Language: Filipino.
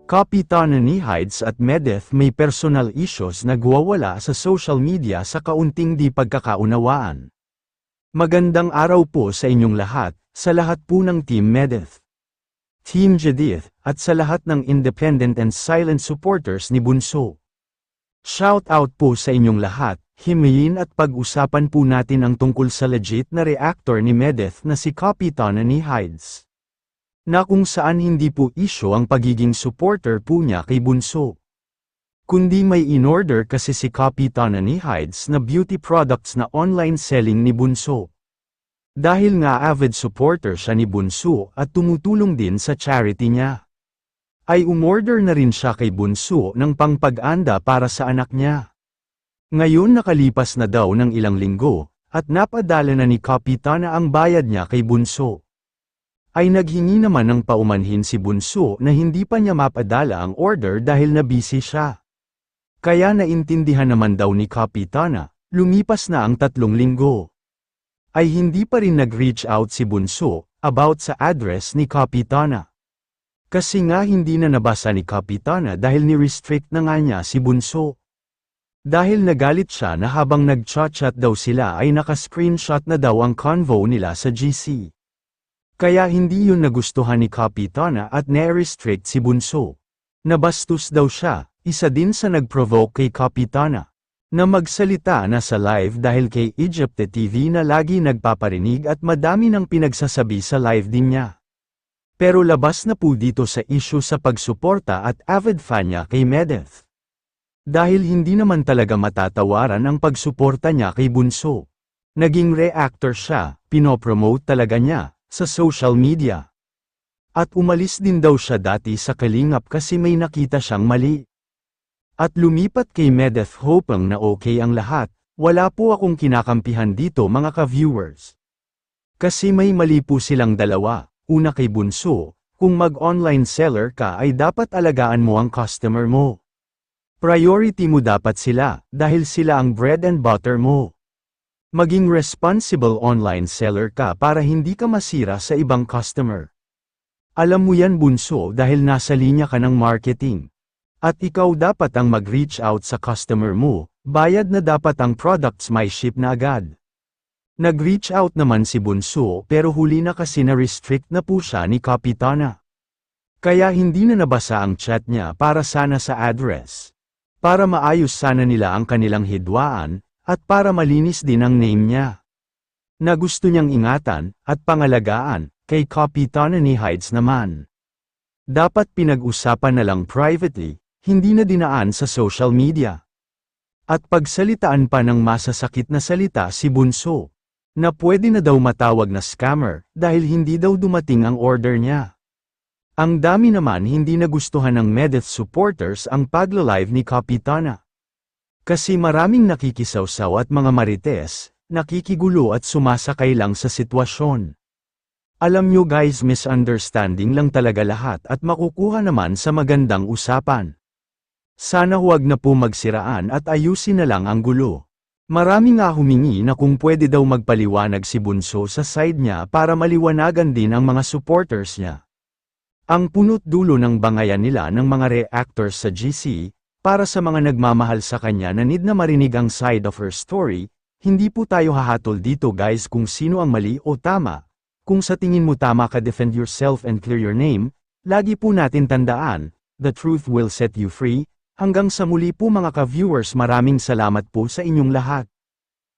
Kapitana ni Hides at Medeth may personal issues nagwawala sa social media sa kaunting di pagkakaunawaan. Magandang araw po sa inyong lahat, sa lahat po ng Team Medeth, Team Jadith, at sa lahat ng independent and silent supporters ni Bunso. Shout out po sa inyong lahat, himayin at pag-usapan po natin ang tungkol sa legit na reactor ni Medeth na si Kapitana ni Hides. Na kung saan hindi po issue ang pagiging supporter po niya kay Bunso. Kundi may in-order kasi si Kapitana ni Hides na beauty products na online selling ni Bunso. Dahil nga avid supporter siya ni Bunso at tumutulong din sa charity niya. Ay umorder na rin siya kay Bunso ng pangpag-anda para sa anak niya. Ngayon nakalipas na daw ng ilang linggo, at napadala na ni Kapitana ang bayad niya kay Bunso. Ay naghingi naman ng paumanhin si Bunso na hindi pa niya mapadala ang order dahil na busy siya. Kaya naintindihan naman daw ni Kapitana, lumipas na ang 3 linggo. Ay hindi pa rin nag-reach out si Bunso about sa address ni Kapitana. Kasi nga hindi na nabasa ni Kapitana dahil ni-restrict na nga niya si Bunso. Dahil nagalit siya na habang nag-chat-chat daw sila ay naka-screenshot na daw ang convo nila sa GC. Kaya hindi yun nagustuhan ni Kapitana at ne-restrict si Bunso. Nabastos daw siya, isa din sa nag-provoke kay Kapitana. Na magsalita na sa live dahil kay Egypt TV na lagi nagpaparinig at madami ng pinagsasabi sa live din niya. Pero labas na po dito sa issue sa pagsuporta at avid fan niya kay Medeth. Dahil hindi naman talaga matatawaran ang pagsuporta niya kay Bunso. Naging reactor siya, pinopromote talaga niya sa social media. At umalis din daw siya dati sa Kalingap kasi may nakita siyang mali. At lumipat kay Medeth hoping na okay ang lahat, wala po akong kinakampihan dito mga ka-viewers. Kasi may mali po silang dalawa, una kay Bunso, kung mag-online seller ka ay dapat alagaan mo ang customer mo. Priority mo dapat sila, dahil sila ang bread and butter mo. Maging responsible online seller ka para hindi ka masira sa ibang customer. Alam mo yan Bunso dahil nasa linya ka ng marketing. At ikaw dapat ang mag-reach out sa customer mo, bayad na dapat ang products may ship na agad. Nag-reach out naman si Bunso pero huli na kasi na-restrict na po siya ni Kapitana. Kaya hindi na nabasa ang chat niya para sana sa address. Para maayos sana nila ang kanilang hidwaan, at para malinis din ang name niya. Na gusto niyang ingatan, at pangalagaan, kay Kapitana ni Hides naman. Dapat pinag-usapan na lang privately, hindi na dinaan sa social media. At pagsalitaan pa ng masasakit na salita si Bunso, na pwede na daw matawag na scammer, dahil hindi daw dumating ang order niya. Ang dami naman hindi nagustuhan ng Medeth supporters ang pagla-live ni Kapitana. Kasi maraming nakikisawsaw at mga marites, nakikigulo at sumasakay lang sa sitwasyon. Alam nyo guys misunderstanding lang talaga lahat at makukuha naman sa magandang usapan. Sana huwag na po magsiraan at ayusin na lang ang gulo. Marami nga humingi na kung pwede daw magpaliwanag si Bunso sa side niya para maliwanagan din ang mga supporters niya. Ang punot dulo ng bangayan nila ng mga reactors sa GC, para sa mga nagmamahal sa kanya na need na marinig ang side of her story, hindi po tayo hahatol dito guys kung sino ang mali o tama. Kung sa tingin mo tama ka defend yourself and clear your name, lagi po natin tandaan, the truth will set you free. Hanggang sa muli po mga ka-viewers maraming salamat po sa inyong lahat.